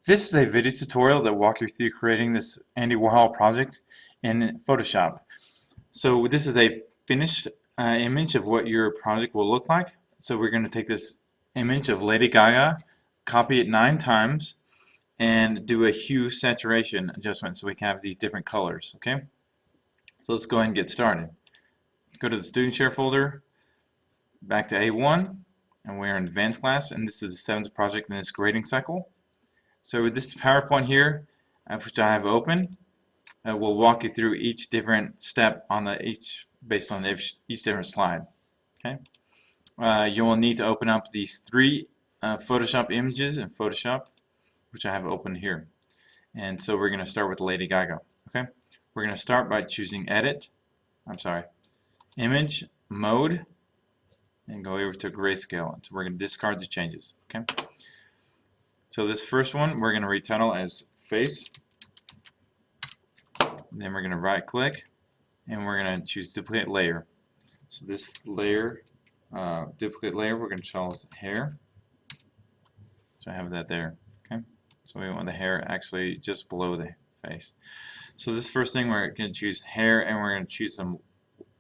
This is a video tutorial that will walk you through creating this Andy Warhol project in Photoshop. So this is a finished image of what your project will look like. So we're going to take this image of Lady Gaga, copy it 9 times, and do a hue saturation adjustment so we can have these different colors. Okay? So let's go ahead and get started. Go to the Student Share folder, back to A1, and we're in Advanced Class, and this is the 7th project in this grading cycle. So this PowerPoint here, which I have open, will walk you through each different step on based on each different slide. Okay, you will need to open up these 3 Photoshop images in Photoshop, which I have open here. And so we're going to start with Lady Gaga. Okay, we're going to start by choosing Image, Mode, and go over to Grayscale. So we're going to discard the changes. Okay. So this first one we're going to retitle as Face. Then we're going to right click and we're going to choose Duplicate Layer. So this layer, duplicate layer, we're going to tell as Hair. So I have that there. Okay. So we want the hair actually just below the face. So this first thing we're going to choose Hair, and we're going to choose some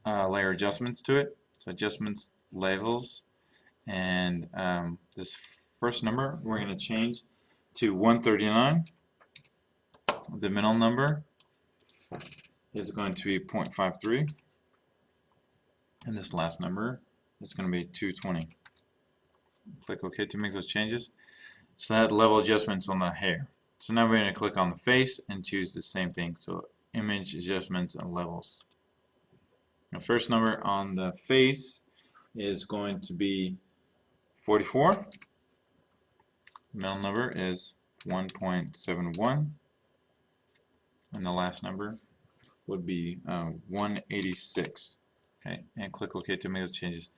layer adjustments to it. So adjustments, levels, and this first number we're going to change to 139. The middle number is going to be 0.53, and this last number is going to be 220. Click OK to make those changes. So that level adjustments on the hair. So now we're going to click on the face and choose the same thing. So image adjustments and levels. The first number on the face is going to be 44. Middle number is 1.71, and the last number would be 186. Okay, and click OK to make those changes.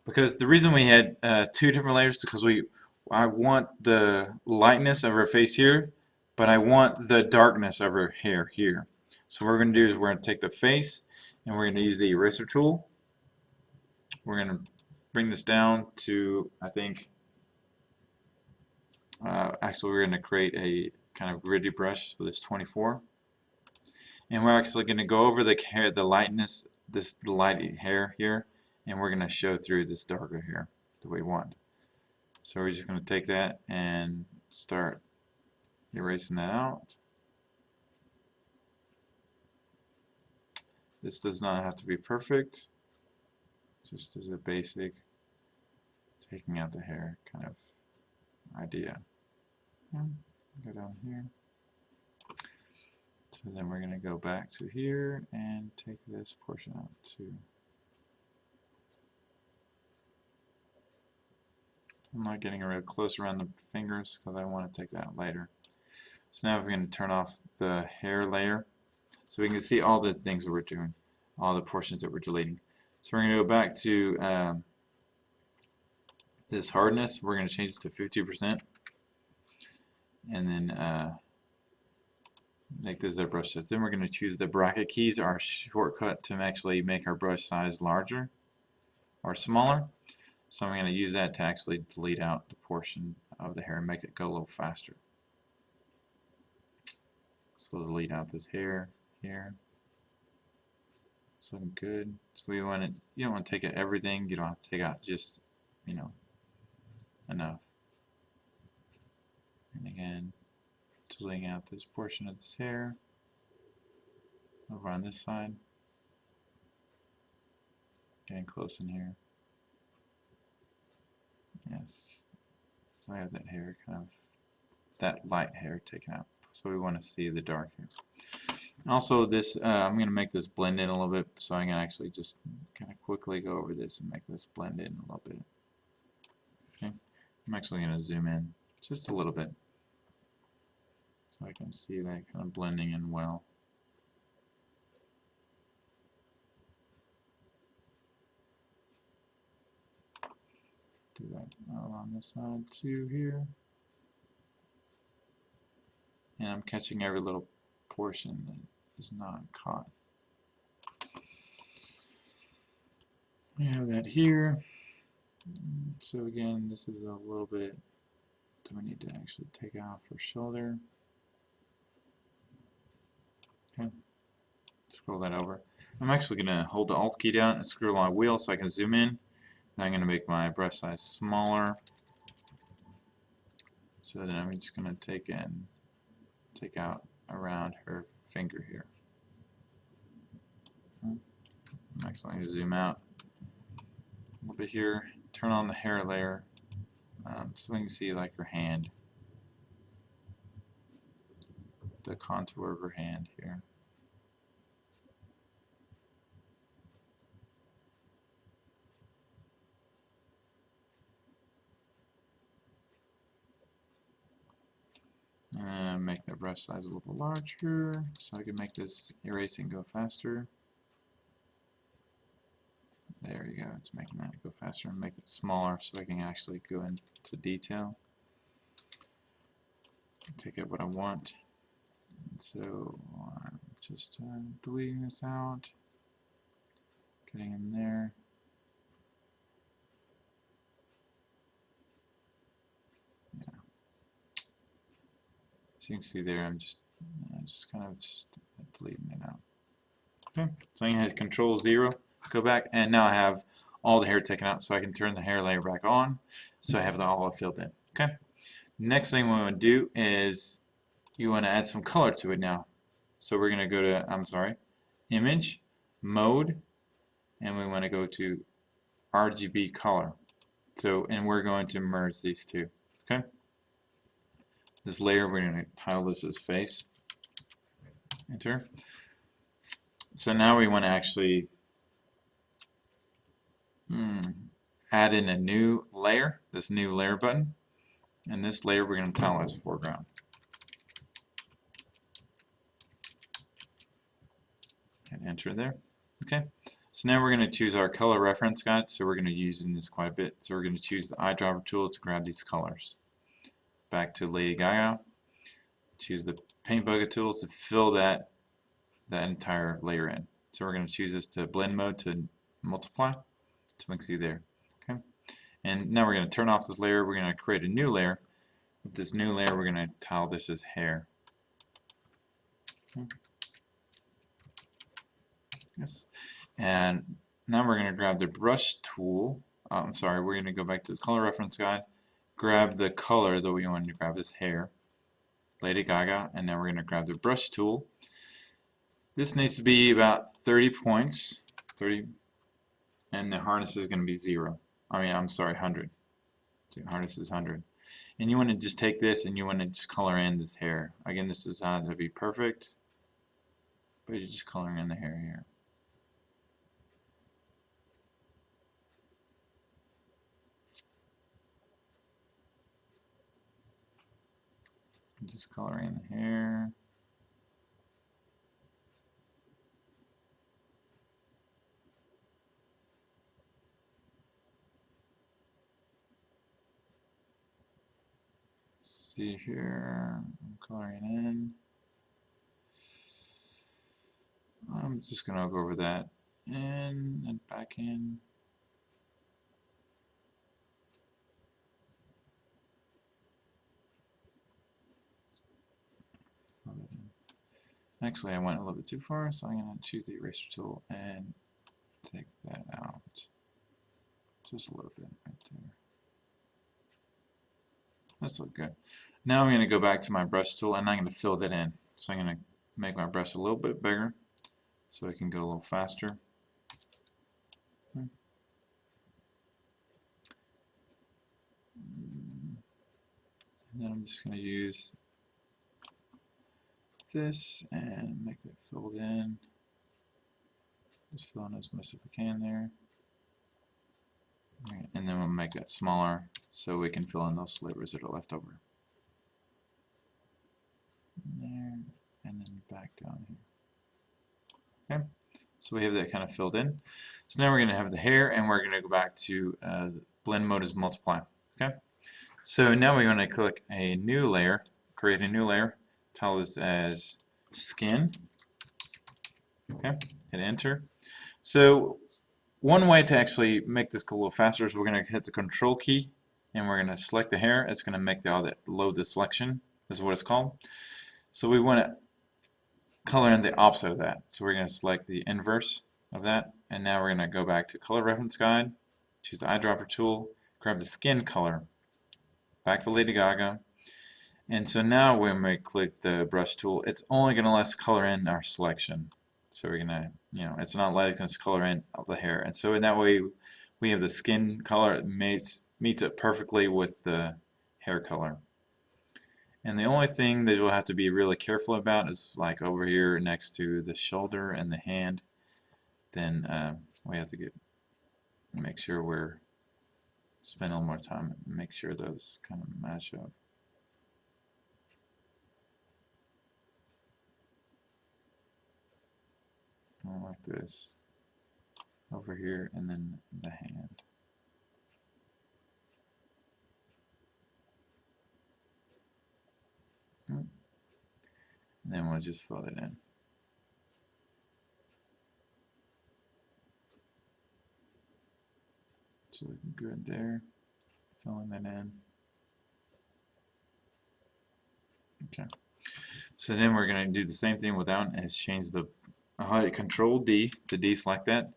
Because the reason we had 2 different layers is because I want the lightness of her face here, but I want the darkness of her hair here. So what we're going to do is we're going to take the face and we're going to use the eraser tool. We're going to bring this down to, I think, actually we're going to create a kind of gritty brush, so this 24, and we're actually going to go over the hair, the lightness, the light hair here, and we're going to show through this darker hair the way we want. So we're just going to take that and start erasing that out. This does not have to be perfect, just as a basic taking out the hair kind of idea. Go down here. So then we're going to go back to here and take this portion out too. I'm not getting real close around the fingers because I want to take that later. So now we're going to turn off the hair layer so we can see all the things that we're doing, all the portions that we're deleting. So we're going to go back to this hardness. We're going to change it to 50%. And then make this our brush size. Then we're going to choose the bracket keys, our shortcut to actually make our brush size larger or smaller. So I'm going to use that to actually delete out the portion of the hair and make it go a little faster. So delete out this hair here. It's looking good. So we want it. You don't want to take out everything. You don't have to take out just, enough. And again, deleting out this portion of this hair over on this side. Getting close in here. Yes. So I have that hair that light hair taken out. So we want to see the dark hair. Also this, I'm going to make this blend in a little bit, so I'm going to actually just kind of quickly go over this and make this blend in a little bit. Okay. I'm actually going to zoom in just a little bit, so I can see that kind of blending in well. Do that on this side too here. And I'm catching every little portion that is not caught. We have that here. So again, this is a little bit do we need to actually take out for shoulder? Okay, scroll that over. I'm actually going to hold the Alt key down and scroll my wheel so I can zoom in. Now I'm going to make my brush size smaller. So then I'm just going to take out around her finger here. I'm actually going to zoom out a little bit here, turn on the hair layer so we can see like her hand, the contour of her hand here. And make the brush size a little larger so I can make this erasing go faster. There you go, it's making that go faster, and make it smaller so I can actually go into detail. Take out what I want. So I'm just deleting this out, getting in there. Yeah. So you can see there, I'm just kind of deleting it out. Okay, so I'm going to hit Control 0. Go back, and now I have all the hair taken out, so I can turn the hair layer back on, so I have it all filled in. Okay. Next thing we want to do is you want to add some color to it now. So we're going to go to Image, Mode, and we want to go to RGB Color. So, and we're going to merge these two. Okay. This layer, we're going to title this as Face. Enter. So now we want to actually add in a new layer, this new layer button, and this layer we're going to title as foreground. And enter there. Okay, so now we're going to choose our color reference guide, so we're going to use this quite a bit. So we're going to choose the eyedropper tool to grab these colors. Back to Lady Gaga, choose the paint bucket tool to fill that entire layer in. So we're going to choose this to blend mode to multiply, so we can see there. Okay, and now we're going to turn off this layer. We're going to create a new layer. With this new layer, we're going to tile this as hair. Okay. Yes, and now we're going to grab the brush tool. We're going to go back to the color reference guide, grab the color that we want to grab as hair, Lady Gaga, and now we're going to grab the brush tool. This needs to be about 30 points, and the hardness is going to be 100. The hardness is 100. And you want to just take this and you want to just color in this hair. Again, this is not to be perfect, but you're just coloring in the hair here. Just coloring in the hair. See here, I'm coloring in. I'm just going to go over that in and back in. Actually, I went a little bit too far, so I'm going to choose the eraser tool and take that out. Just a little bit right there. That's look good. Now I'm going to go back to my brush tool and I'm going to fill that in. So I'm going to make my brush a little bit bigger so I can go a little faster. And then I'm just going to use this and make that filled in. Just fill in as much as we can there. Right, and then we'll make that smaller so we can fill in those slivers that are left over. There, and then back down here. Okay, so we have that kind of filled in. So now we're going to have the hair, and we're going to go back to blend mode as multiply. Okay, so now we're going to click a new layer, create a new layer, title this as skin. Okay, hit enter. So one way to actually make this go a little faster is we're going to hit the control key and we're going to select the hair. It's going to make load the selection. This is what it's called. So we want to color in the opposite of that. So we're going to select the inverse of that, and now we're going to go back to Color Reference Guide, choose the eyedropper tool, grab the skin color, back to Lady Gaga, and so now when we click the brush tool, it's only going to let us color in our selection. So we're going to, it's not letting us color in the hair, and so in that way we have the skin color that meets it perfectly with the hair color. And the only thing that you'll have to be really careful about is like over here next to the shoulder and the hand. Then we have to make sure we're spend a little more time and make sure those kind of match up. Like this over here, and then the hand. And then we'll just fill it in. So we can go there, filling that in. Okay. So then we're going to do the same thing without, is change the Control D to deselect that,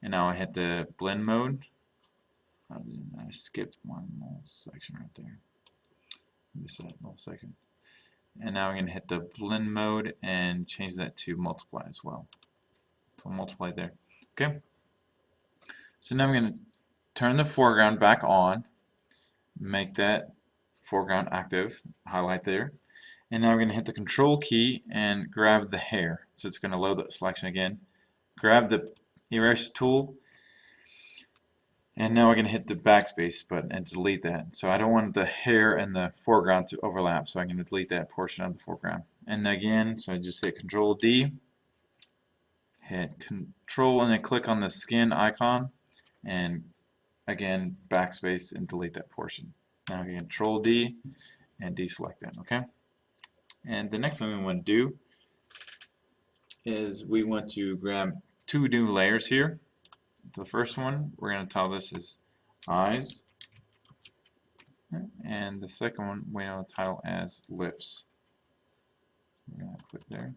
and now I hit the blend mode. I skipped one little section right there. Just that little second. And now I'm going to hit the blend mode and change that to multiply as well. So multiply there. Okay. So now I'm going to turn the foreground back on, make that foreground active, highlight there. And now we're going to hit the Control key and grab the hair. So it's going to load that selection again. Grab the eraser tool, and now we're going to hit the backspace button and delete that. So I don't want the hair and the foreground to overlap, so I'm going to delete that portion of the foreground. And again, so I just hit Control D, hit Control, and then click on the skin icon, and again backspace and delete that portion. Now again Control D and deselect that. Okay. And the next thing we want to do is we want to grab two new layers here. The first one, we're going to title this as eyes, and the second one we're going to title as lips. We're going to click there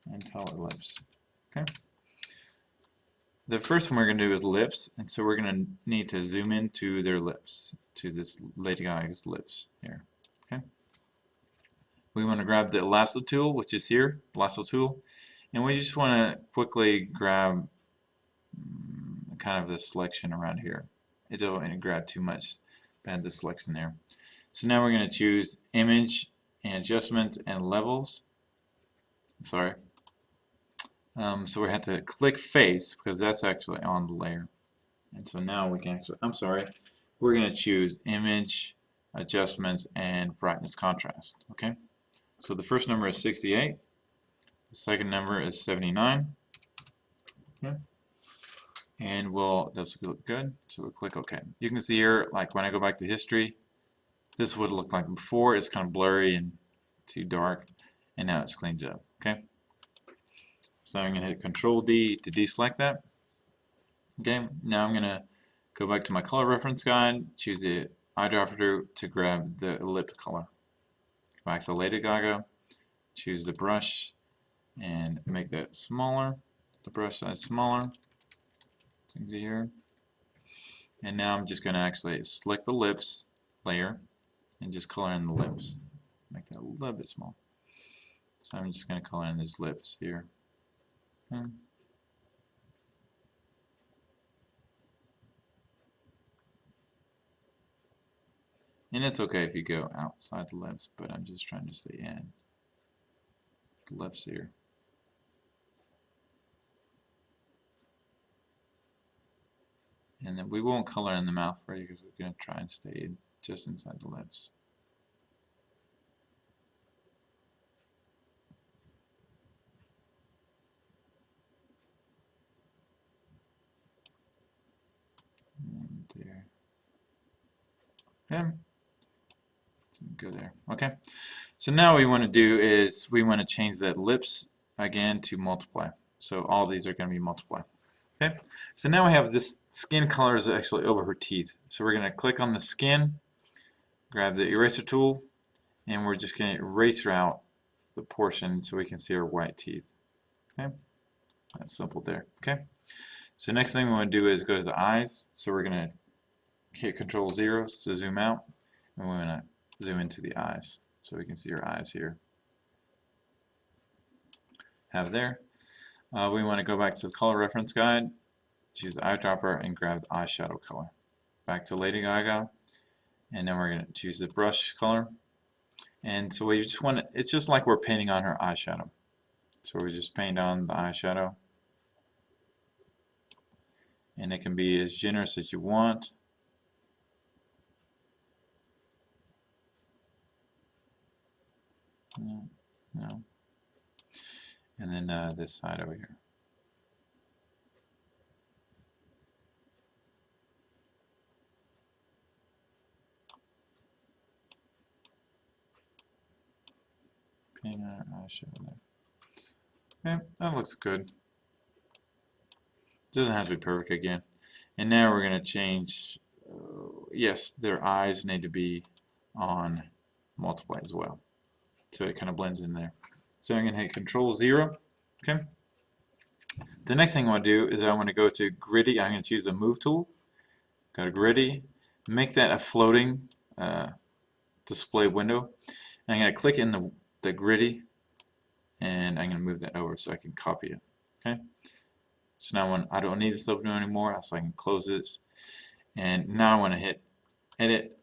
and title it lips. Okay. The first one we're going to do is lips, and so we're going to need to zoom into their lips, to this Lady Gaga's lips here. Okay. We want to grab the lasso tool, which is here, lasso tool, and we just want to quickly grab kind of the selection around here. It don't grab too much, but have the selection there. So now we're going to choose image and adjustments and levels. I'm sorry. So we have to click face because that's actually on the layer. And so now we can actually, we're going to choose image, adjustments, and brightness contrast. Okay. So the first number is 68. The second number is 79. Okay. And that's look good. So we'll click OK. You can see here, like when I go back to history, this would look like before. It's kind of blurry and too dark, and now it's cleaned up. Okay. So I'm going to hit Control D to deselect that. Okay. Now I'm going to go back to my color reference guide, choose the eyedropper to grab the lip color. Go back to Lady Gaga, choose the brush, and make that smaller. The brush size smaller. Things here. And now I'm just going to actually select the lips layer and just color in the lips. Make that a little bit small. So I'm just going to color in his lips here. Okay. And it's okay if you go outside the lips, but I'm just trying to stay in the lips here. And then we won't color in the mouth for you because we're going to try and stay just inside the lips. And there. Okay. So go there. Okay. So now what we want to do is we want to change that lips again to multiply. So all these are going to be multiply. Okay. So now we have this skin color is actually over her teeth. So we're going to click on the skin grab the eraser tool, and we're just going to erase out the portion so we can see our white teeth. Okay, that's simple there. Okay, so next thing we want to do is go to the eyes. So we're going to hit Control 0 to zoom out, and we're going to zoom into the eyes so we can see our eyes here. Have there. We want to go back to the color reference guide, choose the eyedropper, and grab the eyeshadow color. Back to Lady Gaga, and then we're going to choose the brush color. And so we just want to, it's just like we're painting on her eyeshadow. So we just paint on the eyeshadow, and it can be as generous as you want. No. And then this side over here. Paint on our eyeshadow there. Okay, that looks good. Doesn't have to be perfect again. And now we're going to change, yes, their eyes need to be on multiply as well. So it kind of blends in there. So I'm going to hit Control 0. Okay. The next thing I want to do is I want to go to Gritty. I'm going to choose the Move tool. Go to Gritty. Make that a floating display window. And I'm going to click in the Gritty, and I'm going to move that over so I can copy it. Okay. So now when I don't need this window anymore, so I can close this. And now I want to hit Edit,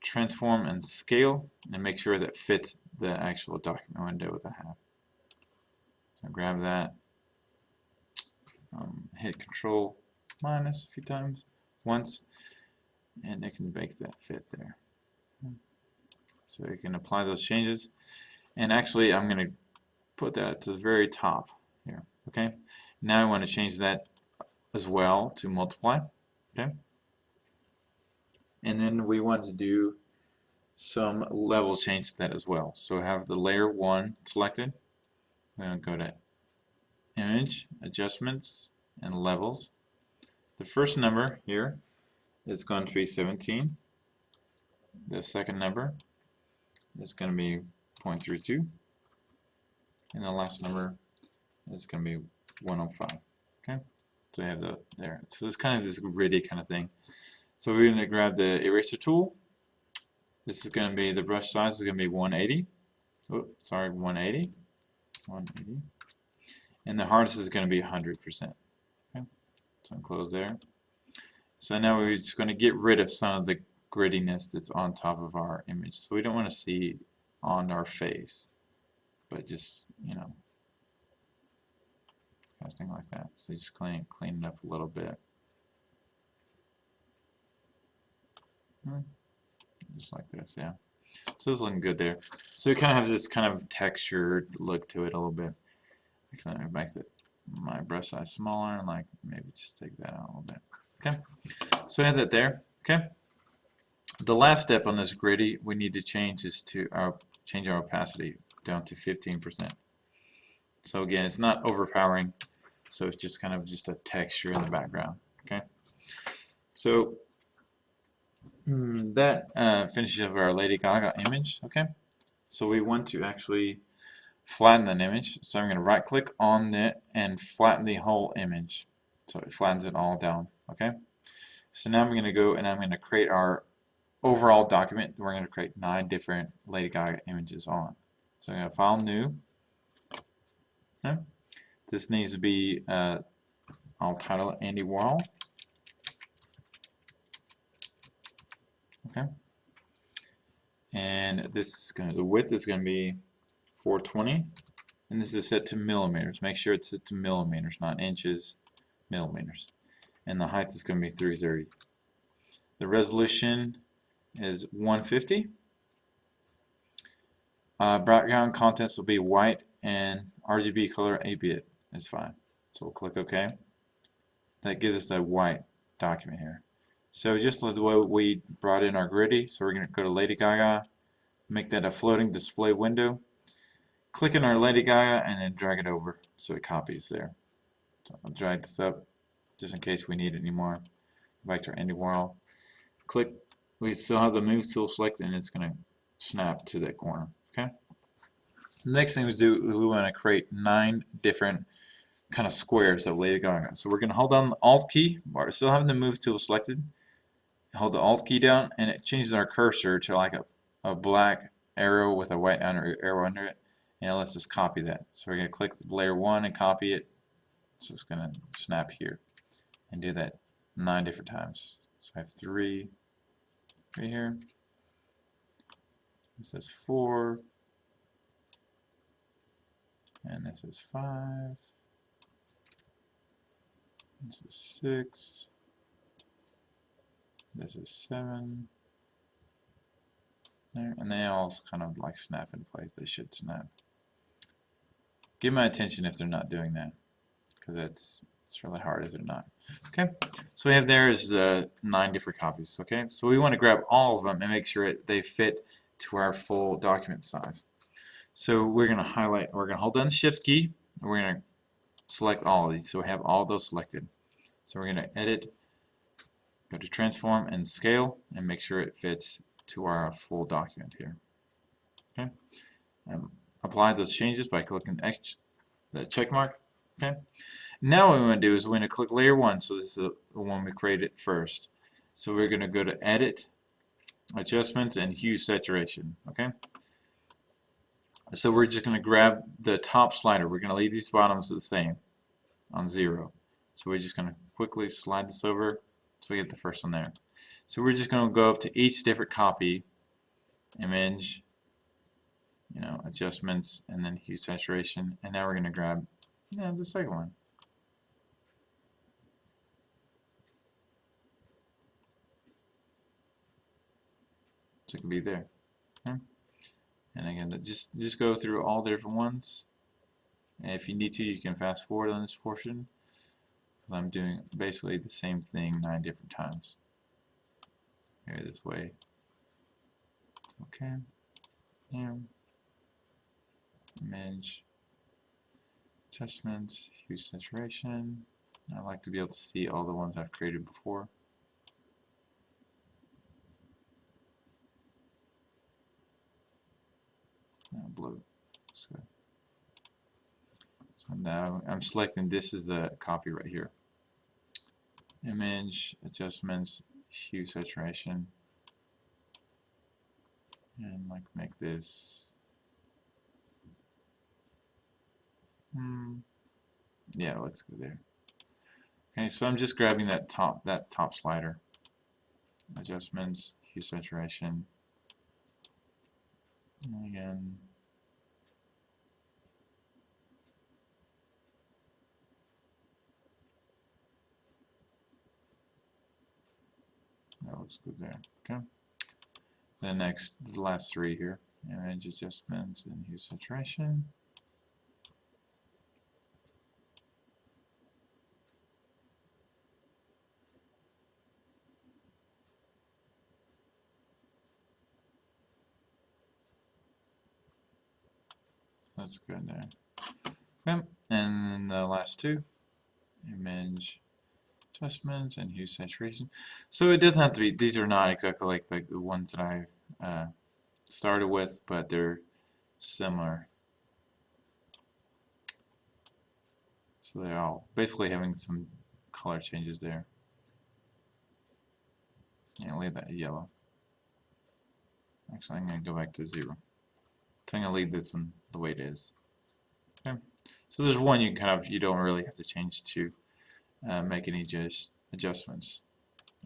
Transform, and Scale, and make sure that fits the actual document window that I have. So grab that, hit Control minus a few times, once, and it can make that fit there. So you can apply those changes, and actually I'm going to put that to the very top here. Okay. Now I want to change that as well to multiply. Okay. And then we want to do some level change to that as well. So I have the layer 1 selected. We're going to go to Image, Adjustments, and Levels. The first number here is going to be 17. The second number is going to be 0.32. And the last number is going to be 105. Okay, so I have the there. So it's kind of this gritty kind of thing. So we're going to grab the eraser tool. This is going to be, the brush size is going to be 180. Oh, sorry, 180. 180. And the hardness is going to be 100%. Okay, so I'll close there. So now we're just going to get rid of some of the grittiness that's on top of our image. So we don't want to see on our face, but just, you know, kind of thing like that. So just clean it up a little bit. Just like this, yeah. So this is looking good there. So it kind of has this kind of textured look to it a little bit. I can make my brush size smaller, and like maybe just take that out a little bit. Okay. So I have that there. Okay. The last step on this gritty we need to change is to change our opacity down to 15%. So again, it's not overpowering, so it's just kind of just a texture in the background. Okay. So that finishes up our Lady Gaga image. Okay, so we want to actually flatten an image. So I'm going to right click on it and flatten the whole image, so it flattens it all down. Okay, so now I'm going to go and I'm going to create our overall document. We're going to create 9 different Lady Gaga images on. So I'm going to File, New. Okay, this needs to be I'll title it Andy Warhol. Okay, and this is the width is going to be 420, and this is set to millimeters. Make sure it's set to millimeters, not inches, millimeters. And the height is going to be 330. The resolution is 150. Background contents will be white, and RGB color 8-bit is fine. So we'll click OK. That gives us a white document here. So just like the way we brought in our gritty, so we're going to go to Lady Gaga, make that a floating display window, click in our Lady Gaga, and then drag it over so it copies there. So I'll drag this up just in case we need it anymore. Go back to our Andy Warhol, click we still have the move tool selected, and it's going to snap to that corner. Okay. The next thing we want to create 9 different kind of squares of layer going on. So we're going to hold down the Alt key, while still having the move tool selected. Hold the Alt key down, and it changes our cursor to like a black arrow with a white arrow under it, and it lets us copy that. So we're going to click layer 1 and copy it. So it's going to snap here, and do that 9 different times. So I have 3 right here. This is 4, and this is 5. This is 6. This is 7. There, and they all kind of like snap in place. They should snap. Give my attention if they're not doing that, because it's really hard if they're not. Okay, so we have there is 9 different copies. Okay, so we want to grab all of them and make sure they fit to our full document size. So we're going to highlight. We're going to hold down the Shift key, and we're going to select all of these. So we have all those selected. So we're going to edit, go to transform and scale, and make sure it fits to our full document here. Okay, apply those changes by clicking the check mark. Okay, now what we want to do is we're going to click layer 1. So this is the one we created first. So we're going to go to edit, adjustments, and hue saturation. Okay, so we're just going to grab the top slider. We're going to leave these bottoms the same on 0. So we're just going to quickly slide this over so we get the first one there. So we're just going to go up to each different copy, image, adjustments, and then hue saturation, and now we're going to grab the second one. So it can be there. Okay. And again, just go through all the different ones. And if you need to, you can fast forward on this portion, because I'm doing basically the same thing 9 different times. Here, this way. Okay. Here. Image. Adjustments. Hue saturation. I like to be able to see all the ones I've created before. Blue. That's good. So now I'm selecting this as the copy right here. Image, adjustments, hue saturation, and like make this. Yeah, it looks good there. Okay, so I'm just grabbing that top slider. Adjustments, hue saturation. And again, that looks good there. Okay. Then next, the last 3 here: image, adjustments, and hue saturation. That's good there. Okay. And then the last 2, image, adjustments, and hue saturation. So it doesn't have to be, these are not exactly like the ones that I started with, but they're similar. So they're all basically having some color changes there. Yeah, leave that yellow. Actually, I'm going to go back to 0. So I'm going to leave this one the way it is. Okay. So there's one you don't really have to change to make any adjustments.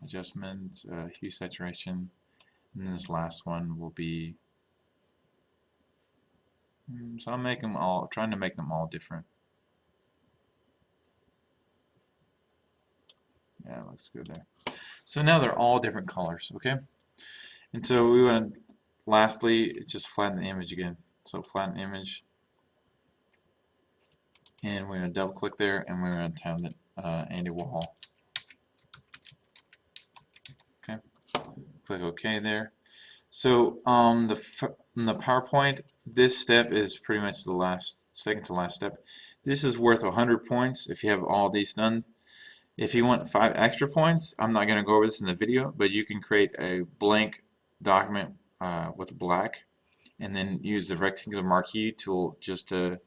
Adjustments, hue saturation, and then this last one will be. So I'm trying to make them all different. Yeah, it looks good there. So now they're all different colors, okay? And so we want to lastly just flatten the image again. So flatten image, and we're going to double click there, and we're going to tell it Andy Warhol. Okay, click OK there. So in the PowerPoint, this step is pretty much the second to last step. This is worth 100 points if you have all these done. If you want 5 extra points, I'm not going to go over this in the video, but you can create a blank document with black and then use the rectangular marquee tool just to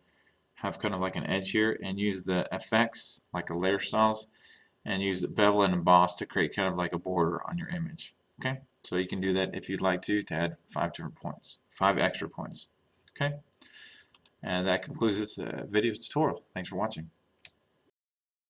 have kind of like an edge here, and use the effects like the layer styles and use bevel and emboss to create kind of like a border on your image. Okay, so you can do that if you'd like to add 5 different points, 5 extra points. Okay, and that concludes this video tutorial. Thanks for watching.